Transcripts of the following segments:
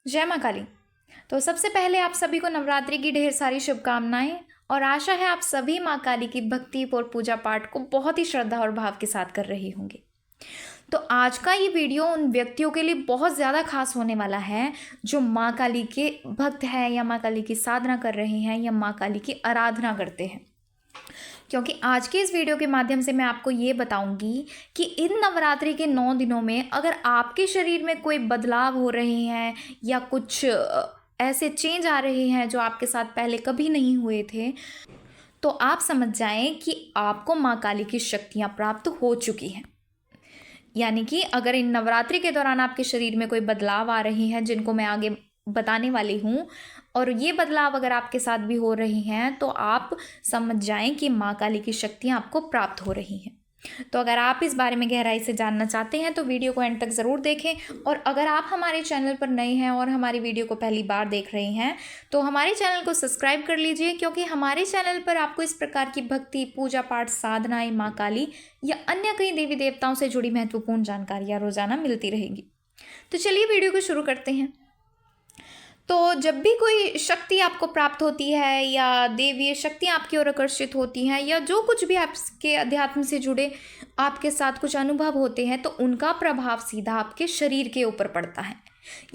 जय माँ काली। तो सबसे पहले आप सभी को नवरात्रि की ढेर सारी शुभकामनाएं और आशा है आप सभी माँ काली की भक्ति और पूजा पाठ को बहुत ही श्रद्धा और भाव के साथ कर रहे होंगे। तो आज का ये वीडियो उन व्यक्तियों के लिए बहुत ज़्यादा खास होने वाला है जो माँ काली के भक्त हैं या माँ काली की साधना कर रहे हैं या माँ काली की आराधना करते हैं। क्योंकि आज के इस वीडियो के माध्यम से मैं आपको ये बताऊंगी कि इन नवरात्रि के 9 दिनों में अगर आपके शरीर में कोई बदलाव हो रहे हैं या कुछ ऐसे चेंज आ रहे हैं जो आपके साथ पहले कभी नहीं हुए थे, तो आप समझ जाएं कि आपको माँ काली की शक्तियाँ प्राप्त हो चुकी हैं। यानी कि अगर इन नवरात्रि के दौरान आपके शरीर में कोई बदलाव आ रहे हैं जिनको मैं आगे बताने वाली हूँ, और ये बदलाव अगर आपके साथ भी हो रहे हैं तो आप समझ जाएं कि माँ काली की शक्तियाँ आपको प्राप्त हो रही हैं। तो अगर आप इस बारे में गहराई से जानना चाहते हैं तो वीडियो को एंड तक ज़रूर देखें। और अगर आप हमारे चैनल पर नए हैं और हमारी वीडियो को पहली बार देख रहे हैं तो हमारे चैनल को सब्सक्राइब कर लीजिए, क्योंकि हमारे चैनल पर आपको इस प्रकार की भक्ति, पूजा पाठ, साधनाएं, माँ काली या अन्य कई देवी देवताओं से जुड़ी महत्वपूर्ण जानकारियाँ रोजाना मिलती रहेगी। तो चलिए वीडियो को शुरू करते हैं। तो जब भी कोई शक्ति आपको प्राप्त होती है या देवीय शक्तियाँ आपकी ओर आकर्षित होती हैं या जो कुछ भी आपके अध्यात्म से जुड़े आपके साथ कुछ अनुभव होते हैं, तो उनका प्रभाव सीधा आपके शरीर के ऊपर पड़ता है।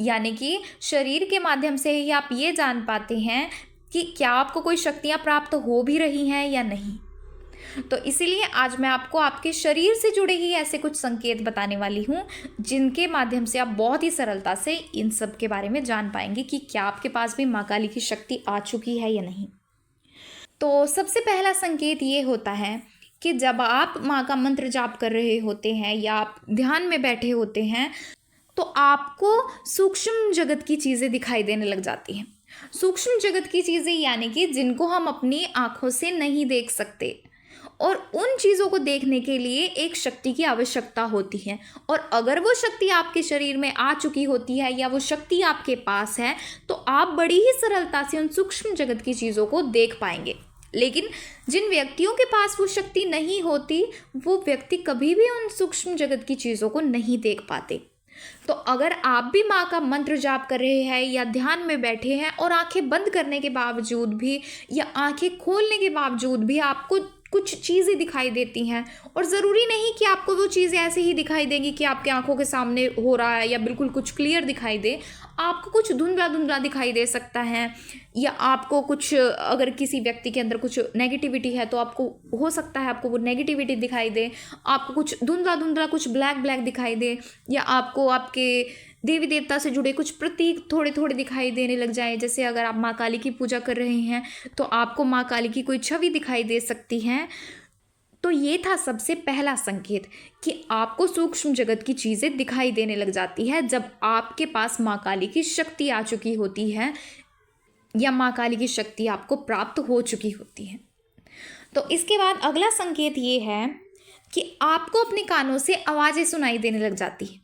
यानी कि शरीर के माध्यम से ही आप ये जान पाते हैं कि क्या आपको कोई शक्तियाँ प्राप्त हो भी रही हैं या नहीं। तो इसीलिए आज मैं आपको आपके शरीर से जुड़े ही ऐसे कुछ संकेत बताने वाली हूँ जिनके माध्यम से आप बहुत ही सरलता से इन सब के बारे में जान पाएंगे कि क्या आपके पास भी माँ काली की शक्ति आ चुकी है या नहीं। तो सबसे पहला संकेत ये होता है कि जब आप माँ का मंत्र जाप कर रहे होते हैं या आप ध्यान में बैठे होते हैं तो आपको सूक्ष्म जगत की चीज़ें दिखाई देने लग जाती हैं। सूक्ष्म जगत की चीज़ें यानी कि जिनको हम अपनी आँखों से नहीं देख सकते, और उन चीज़ों को देखने के लिए एक शक्ति की आवश्यकता होती है। और अगर वो शक्ति आपके शरीर में आ चुकी होती है या वो शक्ति आपके पास है तो आप बड़ी ही सरलता से उन सूक्ष्म जगत की चीज़ों को देख पाएंगे। लेकिन जिन व्यक्तियों के पास वो शक्ति नहीं होती, वो व्यक्ति कभी भी उन सूक्ष्म जगत की चीज़ों को नहीं देख पाते। तो अगर आप भी माँ का मंत्र जाप कर रहे हैं या ध्यान में बैठे हैं और आंखें बंद करने के बावजूद भी या आंखें खोलने के बावजूद भी आपको कुछ चीज़ें दिखाई देती हैं, और ज़रूरी नहीं कि आपको वो चीज़ें ऐसे ही दिखाई देंगी कि आपके आंखों के सामने हो रहा है या बिल्कुल कुछ क्लियर दिखाई दे। आपको कुछ धुंधला धुंधला दिखाई दे सकता है, या आपको कुछ, अगर किसी व्यक्ति के अंदर कुछ नेगेटिविटी है तो आपको हो सकता है आपको वो नेगेटिविटी दिखाई दे। आपको कुछ धुंधला धुंधला, कुछ ब्लैक ब्लैक दिखाई दे, या आपको आपके देवी देवता से जुड़े कुछ प्रतीक थोड़े थोड़े दिखाई देने लग जाए। जैसे अगर आप माँ काली की पूजा कर रहे हैं तो आपको माँ काली की कोई छवि दिखाई दे सकती है। तो ये था सबसे पहला संकेत कि आपको सूक्ष्म जगत की चीज़ें दिखाई देने लग जाती है जब आपके पास माँ काली की शक्ति आ चुकी होती है या माँ काली की शक्ति आपको प्राप्त हो चुकी होती है। तो इसके बाद अगला संकेत ये है कि आपको अपने कानों से आवाज़ें सुनाई देने लग जाती हैं।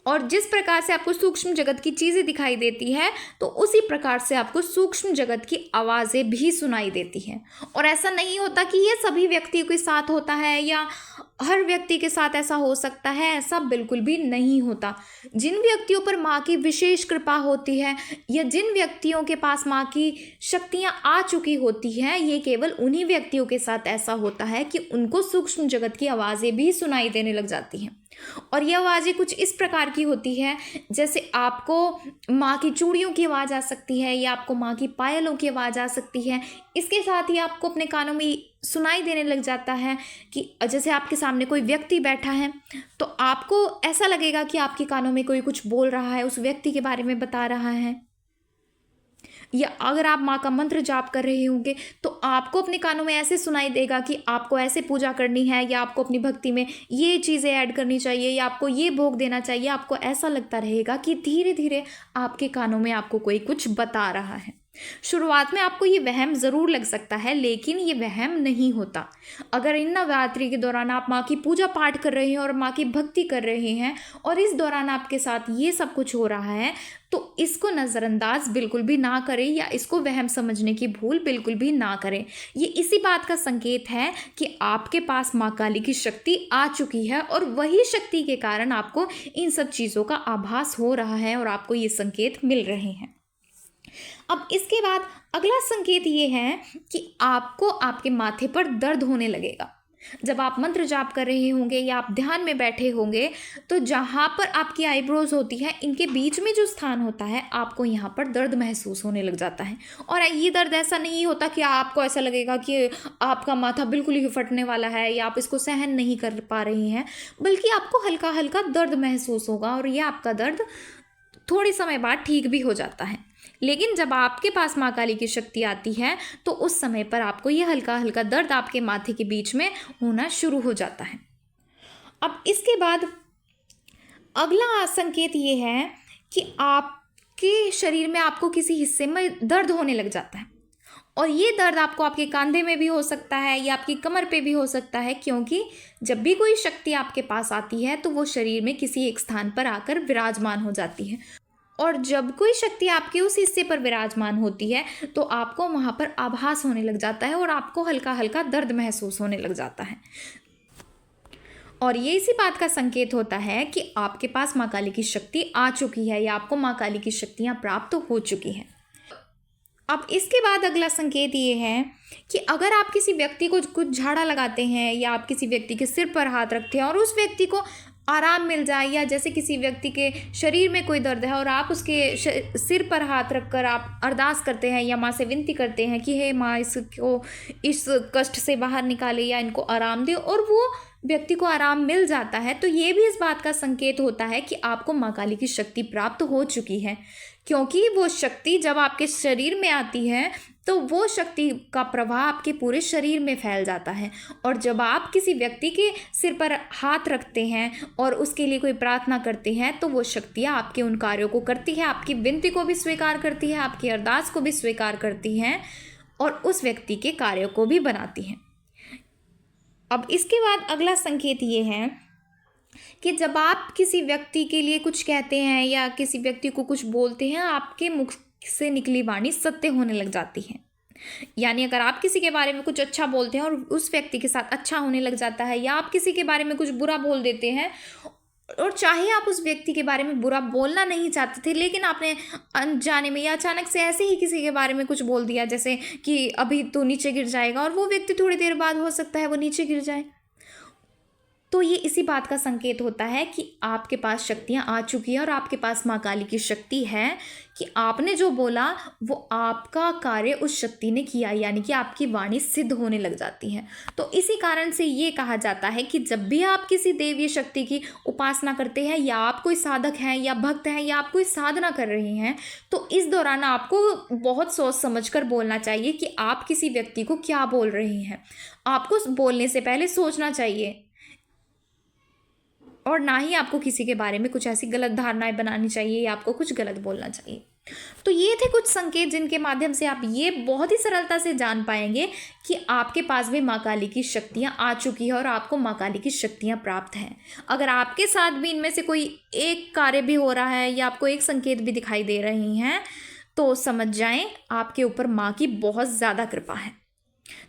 और जिस प्रकार से आपको सूक्ष्म जगत की चीज़ें दिखाई देती है तो उसी प्रकार से आपको सूक्ष्म जगत की आवाज़ें भी सुनाई देती हैं। और ऐसा नहीं होता कि ये सभी व्यक्तियों के साथ होता है या हर व्यक्ति के साथ ऐसा हो सकता है, ऐसा बिल्कुल भी नहीं होता। जिन व्यक्तियों पर माँ की विशेष कृपा होती है या जिन व्यक्तियों के पास माँ की शक्तियाँ आ चुकी होती हैं, ये केवल उन्हीं व्यक्तियों के साथ ऐसा होता है कि उनको सूक्ष्म जगत की आवाज़ें भी सुनाई देने लग जाती हैं। और ये आवाज़ें कुछ इस प्रकार की होती है, जैसे आपको माँ की चूड़ियों की आवाज़ आ सकती है या आपको माँ की पायलों की आवाज़ आ सकती है। इसके साथ ही आपको अपने कानों में सुनाई देने लग जाता है कि जैसे आपके सामने कोई व्यक्ति बैठा है तो आपको ऐसा लगेगा कि आपके कानों में कोई कुछ बोल रहा है, उस व्यक्ति के बारे में बता रहा है। या अगर आप माँ का मंत्र जाप कर रहे होंगे तो आपको अपने कानों में ऐसे सुनाई देगा कि आपको ऐसे पूजा करनी है, या आपको अपनी भक्ति में ये चीज़ें ऐड करनी चाहिए, या आपको ये भोग देना चाहिए। आपको ऐसा लगता रहेगा कि धीरे धीरे आपके कानों में आपको कोई कुछ बता रहा है। शुरुआत में आपको ये वहम ज़रूर लग सकता है, लेकिन ये वहम नहीं होता। अगर इन नवरात्रि के दौरान आप माँ की पूजा पाठ कर रहे हैं और माँ की भक्ति कर रहे हैं और इस दौरान आपके साथ ये सब कुछ हो रहा है, तो इसको नज़रअंदाज बिल्कुल भी ना करें या इसको वहम समझने की भूल बिल्कुल भी ना करें। ये इसी बात का संकेत है कि आपके पास माँ काली की शक्ति आ चुकी है और वही शक्ति के कारण आपको इन सब चीज़ों का आभास हो रहा है और आपको ये संकेत मिल रहे हैं। अब इसके बाद अगला संकेत ये है कि आपको आपके माथे पर दर्द होने लगेगा। जब आप मंत्र जाप कर रहे होंगे या आप ध्यान में बैठे होंगे, तो जहाँ पर आपकी आईब्रोज होती है, इनके बीच में जो स्थान होता है, आपको यहाँ पर दर्द महसूस होने लग जाता है। और ये दर्द ऐसा नहीं होता कि आपको ऐसा लगेगा कि आपका माथा बिल्कुल ही फटने वाला है या आप इसको सहन नहीं कर पा रहे हैं, बल्कि आपको हल्का हल्का दर्द महसूस होगा और यह आपका दर्द थोड़े समय बाद ठीक भी हो जाता है। लेकिन जब आपके पास माँ काली की शक्ति आती है, तो उस समय पर आपको ये हल्का हल्का दर्द आपके माथे के बीच में होना शुरू हो जाता है। अब इसके बाद अगला संकेत ये है कि आपके शरीर में आपको किसी हिस्से में दर्द होने लग जाता है, और ये दर्द आपको आपके कंधे में भी हो सकता है या आपकी कमर पे भी हो सकता है, क्योंकि जब भी कोई शक्ति आपके पास आती है तो वो शरीर में किसी एक स्थान पर आकर विराजमान हो जाती है। और जब कोई शक्ति आपके उस हिस्से पर विराजमान होती है तो आपको वहाँ पर आभास होने लग जाता है और आपको हल्का हल्का दर्द महसूस होने लग जाता है। और ये इसी बात का संकेत होता है कि आपके पास माँ काली की शक्ति आ चुकी है या आपको माँ काली की शक्तियाँ प्राप्त हो चुकी हैं। अब इसके बाद अगला संकेत ये है कि अगर आप किसी व्यक्ति को कुछ झाड़ा लगाते हैं या आप किसी व्यक्ति के सिर पर हाथ रखते हैं और उस व्यक्ति को आराम मिल जाए, या जैसे किसी व्यक्ति के शरीर में कोई दर्द है और आप उसके सिर पर हाथ रखकर आप अरदास करते हैं या माँ से विनती करते हैं कि हे माँ, इसको इस कष्ट से बाहर निकाले या इनको आराम दे, और वो व्यक्ति को आराम मिल जाता है, तो ये भी इस बात का संकेत होता है कि आपको माँ काली की शक्ति प्राप्त हो चुकी है। क्योंकि वो शक्ति जब आपके शरीर में आती है तो वो शक्ति का प्रभाव आपके पूरे शरीर में फैल जाता है। और जब आप किसी व्यक्ति के सिर पर हाथ रखते हैं और उसके लिए कोई प्रार्थना करते हैं, तो वो शक्तियाँ आपके उन कार्यों को करती है, आपकी विनती को भी स्वीकार करती है, आपकी अरदास को भी स्वीकार करती हैं और उस व्यक्ति के कार्यों को भी बनाती हैं। अब इसके बाद अगला संकेत ये है कि जब आप किसी व्यक्ति के लिए कुछ कहते हैं या किसी व्यक्ति को कुछ बोलते हैं, आपके मुख से निकली वाणी सत्य होने लग जाती है। यानी अगर आप किसी के बारे में कुछ अच्छा बोलते हैं और उस व्यक्ति के साथ अच्छा होने लग जाता है, या आप किसी के बारे में कुछ बुरा बोल देते हैं और चाहे आप उस व्यक्ति के बारे में बुरा बोलना नहीं चाहते थे, लेकिन आपने अनजाने में या अचानक से ऐसे ही किसी के बारे में कुछ बोल दिया, जैसे कि अभी तो नीचे गिर जाएगा, और वो व्यक्ति थोड़ी देर बाद हो सकता है वो नीचे गिर जाए, तो ये इसी बात का संकेत होता है कि आपके पास शक्तियाँ आ चुकी हैं और आपके पास माँ काली की शक्ति है कि आपने जो बोला वो आपका कार्य उस शक्ति ने किया, यानी कि आपकी वाणी सिद्ध होने लग जाती है। तो इसी कारण से ये कहा जाता है कि जब भी आप किसी देवी शक्ति की उपासना करते हैं, या आप कोई साधक हैं या भक्त हैं या आप कोई साधना कर रहे हैं, तो इस दौरान आपको बहुत सोच समझ कर बोलना चाहिए कि आप किसी व्यक्ति को क्या बोल रहे हैं। आपको बोलने से पहले सोचना चाहिए और ना ही आपको किसी के बारे में कुछ ऐसी गलत धारणाएं बनानी चाहिए या आपको कुछ गलत बोलना चाहिए। तो ये थे कुछ संकेत जिनके माध्यम से आप ये बहुत ही सरलता से जान पाएंगे कि आपके पास भी माँ काली की शक्तियाँ आ चुकी है और आपको माँ काली की शक्तियाँ प्राप्त हैं। अगर आपके साथ भी इनमें से कोई एक कार्य भी हो रहा है या आपको एक संकेत भी दिखाई दे रही हैं, तो समझ जाएं आपके ऊपर माँ की बहुत ज़्यादा कृपा है।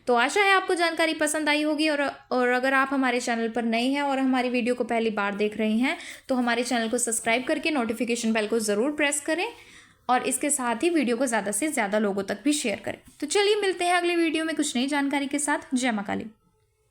तो आशा है आपको जानकारी पसंद आई होगी, और अगर आप हमारे चैनल पर नए हैं और हमारी वीडियो को पहली बार देख रहे हैं, तो हमारे चैनल को सब्सक्राइब करके नोटिफिकेशन बेल को ज़रूर प्रेस करें और इसके साथ ही वीडियो को ज़्यादा से ज़्यादा लोगों तक भी शेयर करें। तो चलिए मिलते हैं अगले वीडियो में कुछ नई जानकारी के साथ। जय माँ काली।